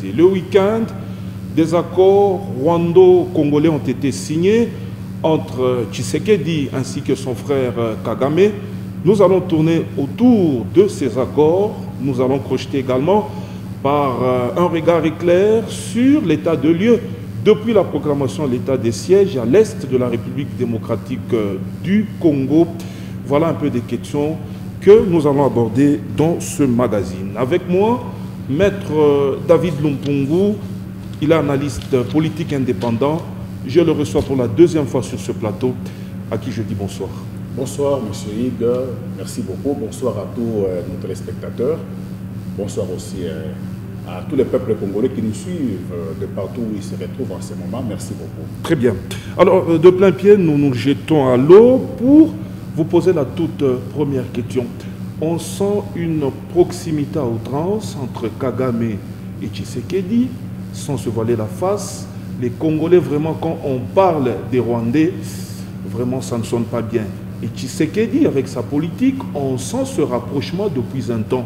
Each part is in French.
Le week-end, des accords rwando-congolais ont été signés entre Tshisekedi ainsi que son frère Kagame. Nous allons tourner autour de ces accords. Nous allons crocheter également par un regard éclair sur l'état de lieu depuis la proclamation de l'état des sièges à l'est de la République démocratique du Congo. Voilà un peu des questions que nous allons aborder dans ce magazine. Avec moi, Maître David Lumpungu, il est analyste politique indépendant. Je le reçois pour la deuxième fois sur ce plateau, à qui je dis bonsoir. Bonsoir, M. Hig. Merci beaucoup. Bonsoir à tous nos téléspectateurs. Bonsoir aussi à tous les peuples congolais qui nous suivent de partout où ils se retrouvent en ce moment. Merci beaucoup. Très bien. Alors, de plein pied, nous nous jetons à l'eau pour vous poser la toute première question. On sent une proximité à outrance entre Kagame et Tshisekedi, sans se voiler la face. Les Congolais, vraiment, quand on parle des Rwandais, vraiment, ça ne sonne pas bien. Et Tshisekedi, avec sa politique, on sent ce rapprochement depuis un temps.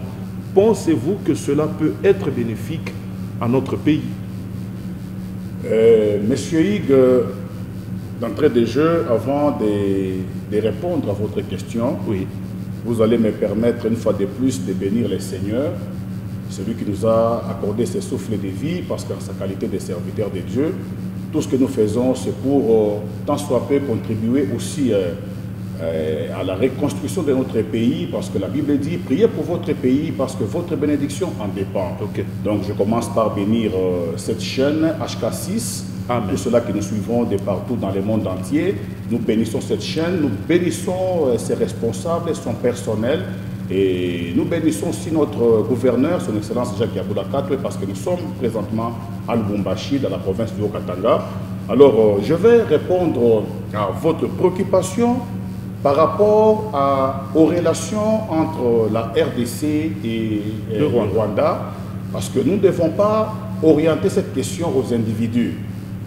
Pensez-vous que cela peut être bénéfique à notre pays? Monsieur Hig, d'entrée de jeu, avant de répondre à votre question, oui, vous allez me permettre une fois de plus de bénir le Seigneur, celui qui nous a accordé ce souffle de vie, parce qu'en sa qualité de serviteur de Dieu, tout ce que nous faisons, c'est pour tant soit peu contribuer aussi à la reconstruction de notre pays, parce que la Bible dit, priez pour votre pays, parce que votre bénédiction en dépend. Okay. Donc je commence par bénir cette chaîne HK6, Amen. Tous ceux-là qui nous suivons de partout dans le monde entier. Nous bénissons cette chaîne, nous bénissons ses responsables, son personnel, et nous bénissons aussi notre gouverneur, son Excellence Jacques Yaboula Katwe, parce que nous sommes présentement à Lubumbashi, dans la province du Haut-Katanga. Alors, je vais répondre à votre préoccupation par rapport aux relations entre la RDC et le Rwanda, parce que nous ne devons pas orienter cette question aux individus.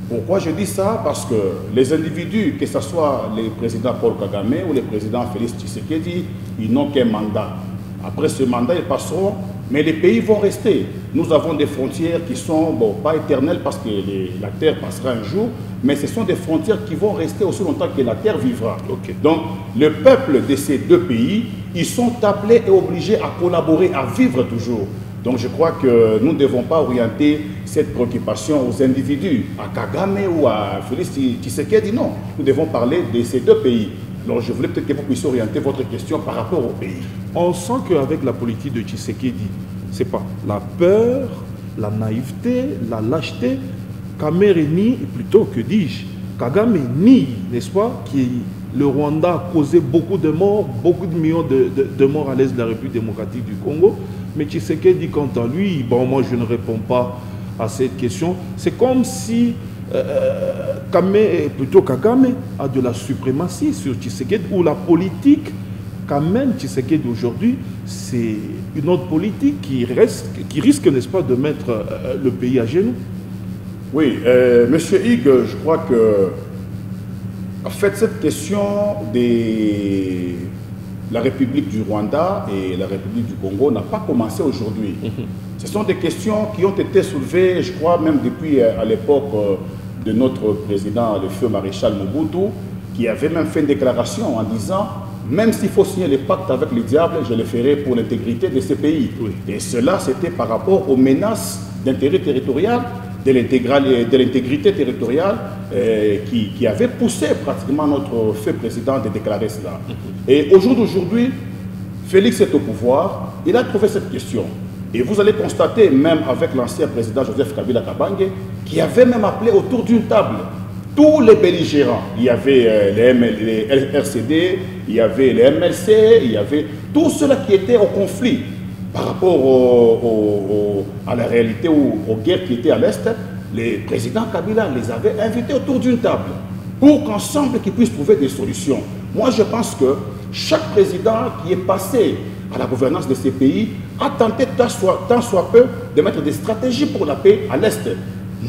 Pourquoi je dis ça? Parce que les individus, que ce soit le président Paul Kagame ou le président Félix Tshisekedi, ils n'ont qu'un mandat. Après ce mandat, ils passeront, mais les pays vont rester. Nous avons des frontières qui sont, bon, pas éternelles parce que la terre passera un jour, mais ce sont des frontières qui vont rester aussi longtemps que la terre vivra. Okay. Donc, le peuple de ces deux pays, ils sont appelés et obligés à collaborer, à vivre toujours. Donc je crois que nous ne devons pas orienter cette préoccupation aux individus, à Kagame ou à Félix Tshisekedi, non. Nous devons parler de ces deux pays. Alors je voulais peut-être que vous puissiez orienter votre question par rapport au pays. On sent qu'avec la politique de Tshisekedi, ce n'est pas la peur, la naïveté, la lâcheté, Kamere nie, plutôt que dis-je, Kagame nie, n'est-ce pas, le Rwanda a causé beaucoup de morts, beaucoup de millions de morts à l'est de la République démocratique du Congo. Mais Tshisekedi, quant à lui, bon, moi je ne réponds pas à cette question. C'est comme si Kagame a de la suprématie sur Tshisekedi, ou la politique qu'amène Tshisekedi aujourd'hui, c'est une autre politique qui risque, n'est-ce pas, de mettre le pays à genoux. Oui, Monsieur Hig, je crois que, en fait, cette question des... La République du Rwanda et la République du Congo n'a pas commencé aujourd'hui. Ce sont des questions qui ont été soulevées, je crois, même depuis à l'époque de notre président, le feu maréchal Mobutu, qui avait même fait une déclaration en disant « Même s'il faut signer le pacte avec le diable, je le ferai pour l'intégrité de ces pays. Oui. » Et cela, c'était par rapport aux menaces d'intérêt territorial, de l'intégrité territoriale qui avait poussé pratiquement notre feu président de déclarer cela. Et au jour d'aujourd'hui, Félix est au pouvoir, il a trouvé cette question. Et vous allez constater, même avec l'ancien président Joseph Kabila Kabange, qui avait même appelé autour d'une table tous les belligérants. Il y avait les RCD, il y avait les MLC, il y avait tous ceux-là qui étaient au conflit. Par rapport à la réalité ou aux guerres qui étaient à l'Est, le président Kabila les avait invités autour d'une table pour qu'ensemble ils puissent trouver des solutions. Moi, je pense que chaque président qui est passé à la gouvernance de ces pays a tenté tant soit peu de mettre des stratégies pour la paix à l'Est.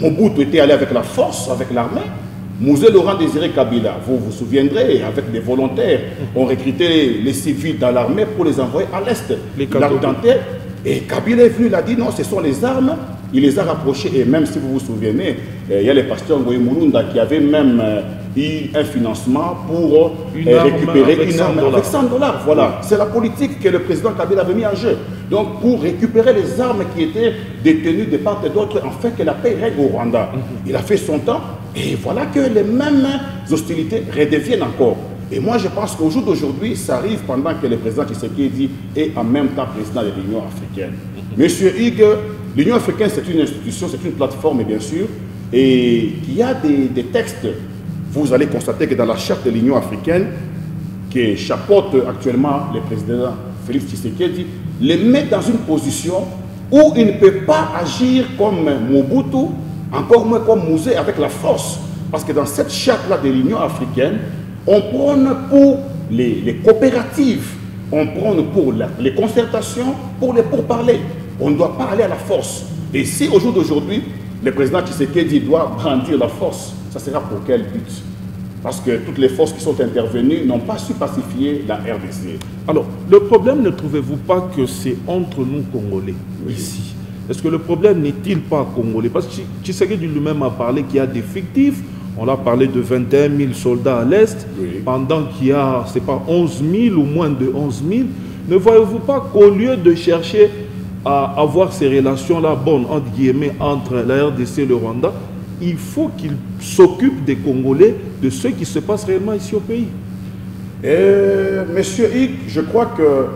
Mobutu était allé avec la force, avec l'armée. Mouzé Laurent Désiré Kabila, vous vous souviendrez, avec des volontaires, ont recruté les civils dans l'armée pour les envoyer à l'Est. Il a tenté Et Kabila est venu, il a dit non, ce sont les armes. Il les a rapprochés. Et même si vous vous souvenez, il y a les pasteurs Ngoï Moulounda qui avaient même eu un financement pour récupérer une arme avec 100 $. Voilà, c'est la politique que le président Kabila avait mis en jeu. Donc pour récupérer les armes qui étaient détenues de part et d'autre, afin que la paix règne au Rwanda. Il a fait son temps et voilà que les mêmes hostilités redeviennent encore. Et moi je pense qu'au jour d'aujourd'hui, ça arrive pendant que le président Tshisekedi est en même temps président de l'Union africaine. Monsieur Hugues, l'Union africaine c'est une institution, c'est une plateforme bien sûr, et il y a des textes. Vous allez constater que dans la charte de l'Union africaine, qui chapeaute actuellement le président Félix Tshisekedi, les met dans une position où il ne peut pas agir comme Mobutu, encore moins comme Mouzé avec la force. Parce que dans cette charte-là de l'Union africaine, on prône pour les coopératives, on prône pour les concertations, pour les pourparlers. On ne doit pas aller à la force. Et si au jour d'aujourd'hui, le président Tshisekedi doit brandir la force, ça sera pour quel but? Parce que toutes les forces qui sont intervenues n'ont pas su pacifier la RDC. Alors, le problème, ne trouvez-vous pas que c'est entre nous Congolais, ici? Est-ce que le problème n'est-il pas congolais? Parce que Tshisekedi lui-même a parlé qu'il y a des fictifs. On a parlé de 21 000 soldats à l'Est, pendant qu'il y a, c'est pas 11 000 ou moins de 11 000. Ne voyez-vous pas qu'au lieu de chercher à avoir ces relations-là bonnes, entre guillemets, entre la RDC et le Rwanda, il faut qu'il s'occupe des Congolais, de ce qui se passe réellement ici au pays? Monsieur Hick, je crois que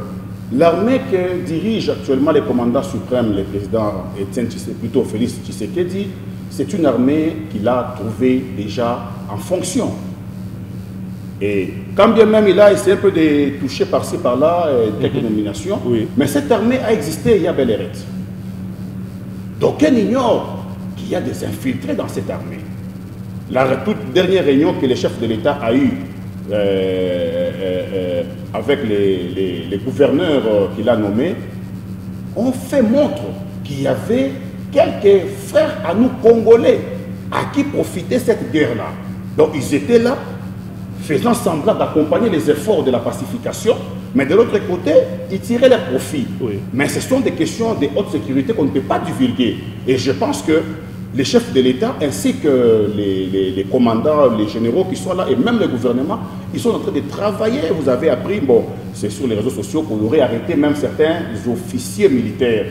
l'armée que dirige actuellement les commandants suprêmes, le président Étienne Tshisekedi, plutôt Félix Tshisekedi, c'est une armée qu'il a trouvée déjà en fonction. Et quand bien même il a essayé un peu de toucher par-ci par-là, quelques nominations, mais cette armée a existé il y a bel et reste. D'aucuns ignorent qu'il y a des infiltrés dans cette armée. La toute dernière réunion que le chef de l'État a eue avec les gouverneurs qu'il a nommés, ont fait montre qu'il y avait quelques frères à nous Congolais à qui profitait cette guerre-là. Donc ils étaient là, faisant semblant d'accompagner les efforts de la pacification, mais de l'autre côté, ils tiraient leurs profits. Mais ce sont des questions de haute sécurité qu'on ne peut pas divulguer. Et je pense que les chefs de l'État ainsi que les commandants, les généraux qui sont là et même le gouvernement, ils sont en train de travailler. Vous avez appris, bon, c'est sur les réseaux sociaux qu'on aurait arrêté même certains officiers militaires,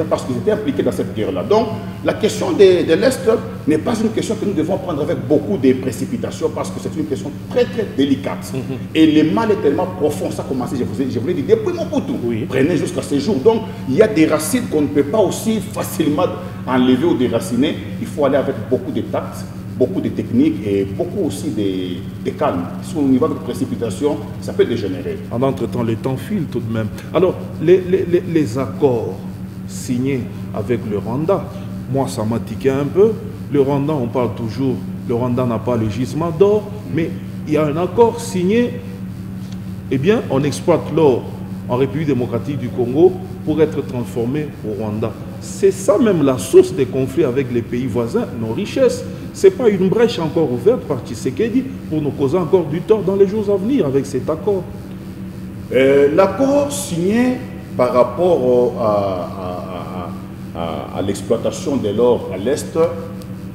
parce qu'ils étaient impliqués dans cette guerre-là. Donc, la question de l'Est n'est pas une question que nous devons prendre avec beaucoup de précipitation parce que c'est une question très très délicate. Et le mal est tellement profond, ça a commencé, je vous l'ai dit, depuis Mobutu. Prenez jusqu'à ce jour. Donc, il y a des racines qu'on ne peut pas aussi facilement enlever ou déraciner. Il faut aller avec beaucoup de tact, beaucoup de techniques et beaucoup aussi de calme. Si au niveau de précipitation, ça peut dégénérer. En entre-temps, le temps file tout de même. Alors, les accords signés avec le Rwanda, moi ça m'a tiqué un peu. Le Rwanda, on parle toujours, le Rwanda n'a pas le gisement d'or, mais il y a un accord signé, eh bien, on exploite l'or en République démocratique du Congo pour être transformé au Rwanda. C'est ça même la source des conflits avec les pays voisins, nos richesses. Ce n'est pas une brèche encore ouverte par Tshisekedi pour nous causer encore du tort dans les jours à venir avec cet accord. L'accord signé par rapport à l'exploitation de l'or à l'Est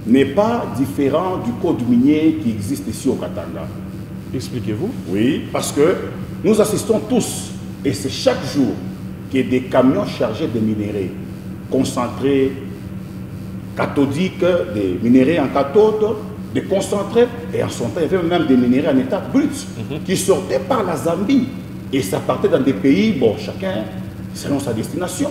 n'est pas différent du code minier qui existe ici au Katanga. Expliquez-vous. Oui, parce que nous assistons tous, et c'est chaque jour, qu'il y a des camions chargés de minéraux concentrés, cathodiques, des minéraux en cathode, des concentrés, et en son temps, il y avait même des minéraux en état brut qui sortaient par la Zambie. Et ça partait dans des pays, bon, chacun selon sa destination.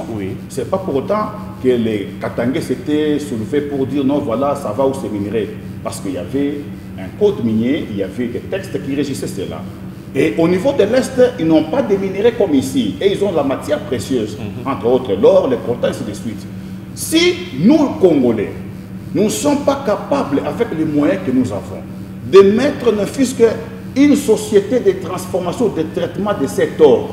Ce n'est pas pour autant que les Katangais s'étaient soulevés pour dire non, voilà, ça va où ces minéraux. Parce qu'il y avait un code minier, il y avait des textes qui régissaient cela. Et au niveau de l'Est, ils n'ont pas de minéraux comme ici. Et ils ont la matière précieuse, entre autres l'or, les coltan, et ainsi de suite. Si nous, Congolais, nous ne sommes pas capables, avec les moyens que nous avons, de mettre ne fût-ce qu'une société de transformation, de traitement de cet or,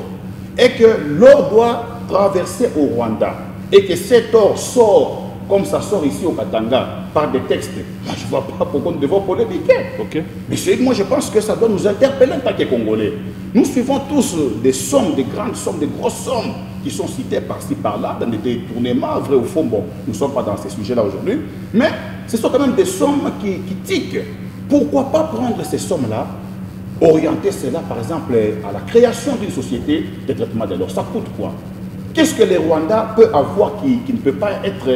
et que l'or doit traverser au Rwanda, et que cet or sort comme ça sort ici au Katanga, par des textes, moi, je ne vois pas pourquoi nous devons polémiquer. Ok. Mais moi, je pense que ça doit nous interpeller en tant que Congolais. Nous suivons tous des sommes, des grandes sommes, des grosses sommes qui sont citées par-ci, par-là, dans des détournements, vrai ou faux. Bon, nous ne sommes pas dans ces sujets-là aujourd'hui, mais ce sont quand même des sommes qui tiquent. Pourquoi pas prendre ces sommes-là, orienter cela, par exemple, à la création d'une société de traitement de l'eau? Ça coûte quoi? Qu'est-ce que les Rwandais peuvent avoir qui ne peut pas être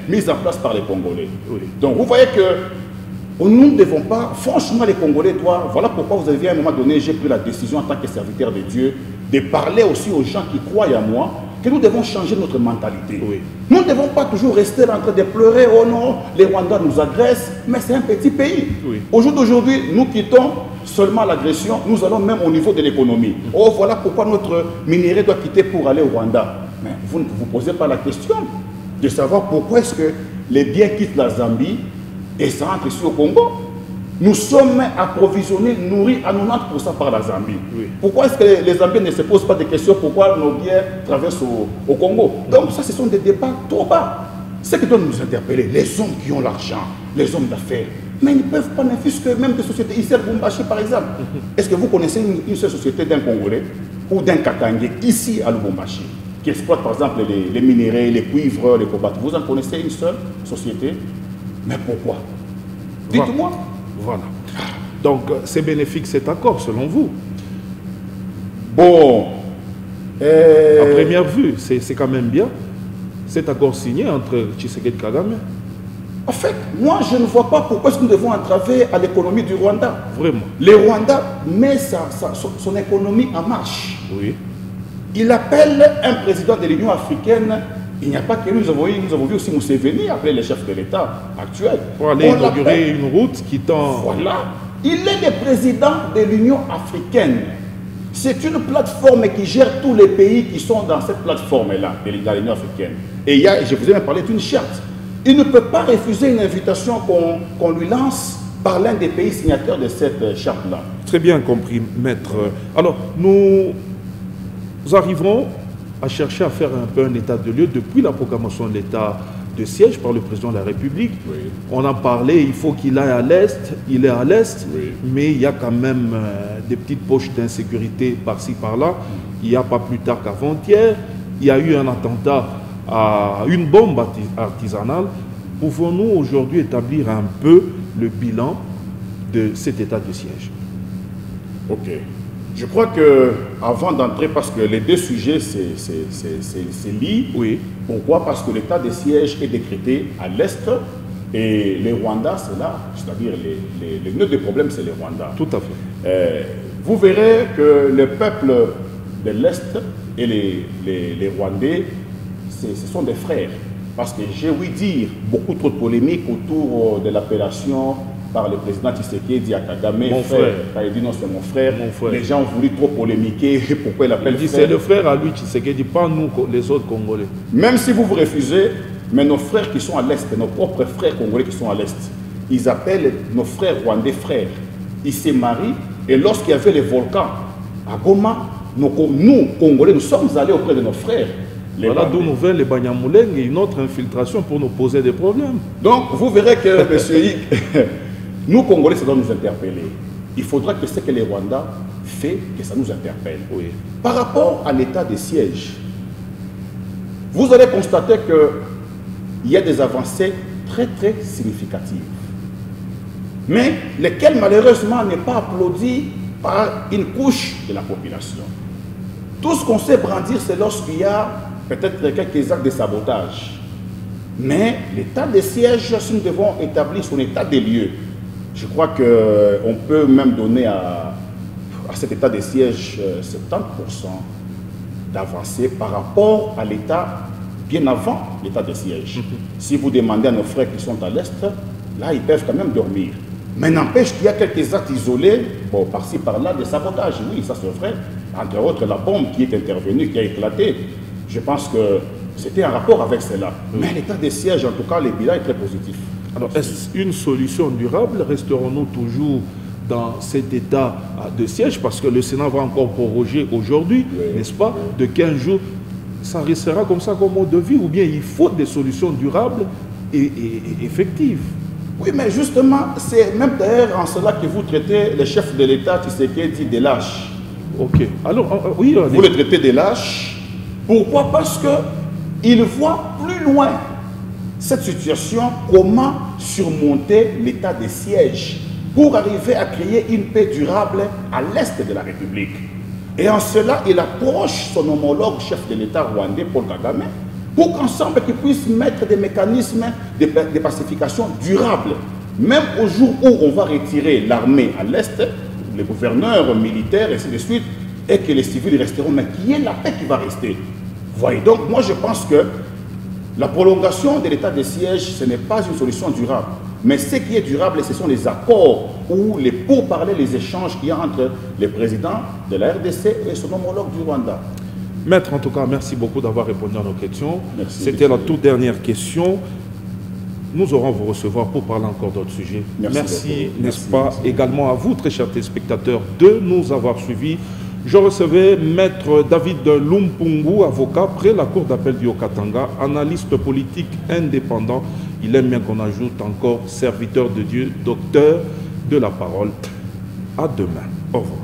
mis en place par les Congolais? Oui. Donc vous voyez que nous ne devons pas, franchement les Congolais doivent, voilà pourquoi vous avez à un moment donné, j'ai pris la décision en tant que serviteur de Dieu, de parler aussi aux gens qui croient en moi, que nous devons changer notre mentalité. Oui. Nous ne devons pas toujours rester en train de pleurer, oh non, les Rwandais nous agressent, mais c'est un petit pays. Oui. Au jour d'aujourd'hui, nous quittons seulement l'agression, nous allons même au niveau de l'économie. Oh, voilà pourquoi notre minerai doit quitter pour aller au Rwanda. Mais vous ne vous posez pas la question de savoir pourquoi est-ce que les biens quittent la Zambie et ça rentre ici au Congo. Nous sommes approvisionnés, nourris à 90% par la Zambie. Oui. Pourquoi est-ce que les Zambiens ne se posent pas de questions pourquoi nos biens traversent au Congo? Donc ça, ce sont des débats trop bas. Ce qui doit nous interpeller, les hommes qui ont l'argent, les hommes d'affaires, mais ils ne peuvent pas, ne fût-ce que même des sociétés, ici à Lubumbashi par exemple. Est-ce que vous connaissez une seule société d'un Congolais ou d'un Katangais ici à Lubumbashi qui exploite par exemple les minéraux, les cuivres, les cobaltes? Vous en connaissez une seule société? Mais pourquoi? Dites-moi. Voilà. Donc c'est bénéfique cet accord selon vous? Bon. À première vue, c'est quand même bien cet accord signé entre Tshisekedi et Kagame. En fait, moi, je ne vois pas pourquoi nous devons entraver à l'économie du Rwanda. Vraiment. Le Rwanda met son économie en marche. Oui. Il appelle un président de l'Union africaine. Il n'y a pas que nous avons vu aussi Museveni appeler les chefs de l'État actuel. Pour aller inaugurer une route qui tend... Voilà. Il est le président de l'Union africaine. C'est une plateforme qui gère tous les pays qui sont dans cette plateforme-là, dans l'Union africaine. Et je vous ai même parlé d'une charte. Il ne peut pas refuser une invitation qu'on lui lance par l'un des pays signataires de cette charte-là. Très bien compris, maître. Alors, nous arriverons à chercher à faire un peu un état de lieu depuis la proclamation de l'état de siège par le président de la République. Oui. On en parlait, il faut qu'il aille à l'Est, il est à l'Est, oui. Mais il y a quand même des petites poches d'insécurité par-ci, par-là. Il n'y a pas plus tard qu'avant-hier, il y a eu un attentat à une bombe artisanale. Pouvons-nous aujourd'hui établir un peu le bilan de cet état de siège? Ok. Je crois que avant d'entrer, parce que les deux sujets c'est lié. Oui. Pourquoi? Parce que l'état de siège est décrété à l'Est et les Rwandais, c'est là, c'est-à-dire les nœuds de problème, c'est les Rwandais. Tout à fait. Vous verrez que le peuple de l'Est et les Rwandais, ce sont des frères. Parce que j'ai ouï dire beaucoup trop de polémiques autour de l'appellation par le président Tshisekedi à Kagame, mon frère. Quand il dit non, c'est mon frère. Les gens ont voulu trop polémiquer. Pourquoi il appelle frère? C'est le frère à lui, Tshisekedi, pas nous, les autres Congolais. Même si vous refusez, mais nos frères qui sont à l'Est, nos propres frères congolais qui sont à l'Est, ils appellent nos frères rwandais frères. Ils se marient et lorsqu'il y avait les volcans à Goma, nous, Congolais, nous sommes allés auprès de nos frères. Voilà d'où nous vient les Banyamuleng et une autre infiltration pour nous poser des problèmes. Donc, vous verrez que, monsieur Yik, nous, Congolais, ça doit nous interpeller. Il faudra que ce que les Rwandais font, que ça nous interpelle. Oui. Par rapport à l'état de siège, vous allez constater qu'il y a des avancées très, très significatives. Mais lesquelles, malheureusement, n'est pas applaudi par une couche de la population. Tout ce qu'on sait brandir, c'est lorsqu'il y a peut-être quelques actes de sabotage. Mais l'état de siège, si nous devons établir son état des lieux, je crois qu'on peut même donner à cet état de siège 70% d'avancée par rapport à l'état bien avant l'état de siège. Si vous demandez à nos frères qui sont à l'Est, là, ils peuvent quand même dormir. Mais n'empêche qu'il y a quelques actes isolés, bon, par-ci, par-là, de sabotage. Oui, ça c'est vrai. Entre autres, la bombe qui est intervenue, qui a éclaté. Je pense que c'était en rapport avec cela. Mais l'état de siège, en tout cas, le bilan est très positif. Alors, est-ce une solution durable? Resterons-nous toujours dans cet état de siège? Parce que le Sénat va encore proroger aujourd'hui, n'est-ce pas, de 15 jours. ça restera comme ça comme mode de vie, ou bien il faut des solutions durables et effectives? Oui, mais justement, c'est même d'ailleurs en cela que vous traitez le chef de l'État, Tshisekedi, des lâches. Ok. Alors, oui, vous le traitez des lâches. Pourquoi? Parce qu'il voit plus loin cette situation, comment surmonter l'état de siège pour arriver à créer une paix durable à l'est de la République. Et en cela, il approche son homologue chef de l'État rwandais, Paul Kagame, pour qu'ensemble ils puissent mettre des mécanismes de pacification durables. Même au jour où on va retirer l'armée à l'est, les gouverneurs militaires, et ainsi de suite, et que les civils resteront, mais qui est la paix qui va rester? Voyez, donc moi je pense que la prolongation de l'état de siège, ce n'est pas une solution durable. Mais ce qui est durable, ce sont les accords ou les pourparlers, les échanges qu'il y a entre les présidents de la RDC et son homologue du Rwanda. Maître, en tout cas, merci beaucoup d'avoir répondu à nos questions. C'était la toute dernière question. Nous aurons vous recevoir pour parler encore d'autres sujets. Merci n'est-ce pas, également à vous, très chers téléspectateurs, de nous avoir suivis. Je recevais Maître David Lumpungu, avocat près la Cour d'appel du Haut-Katanga, analyste politique indépendant. Il aime bien qu'on ajoute encore serviteur de Dieu, docteur de la parole. À demain. Au revoir.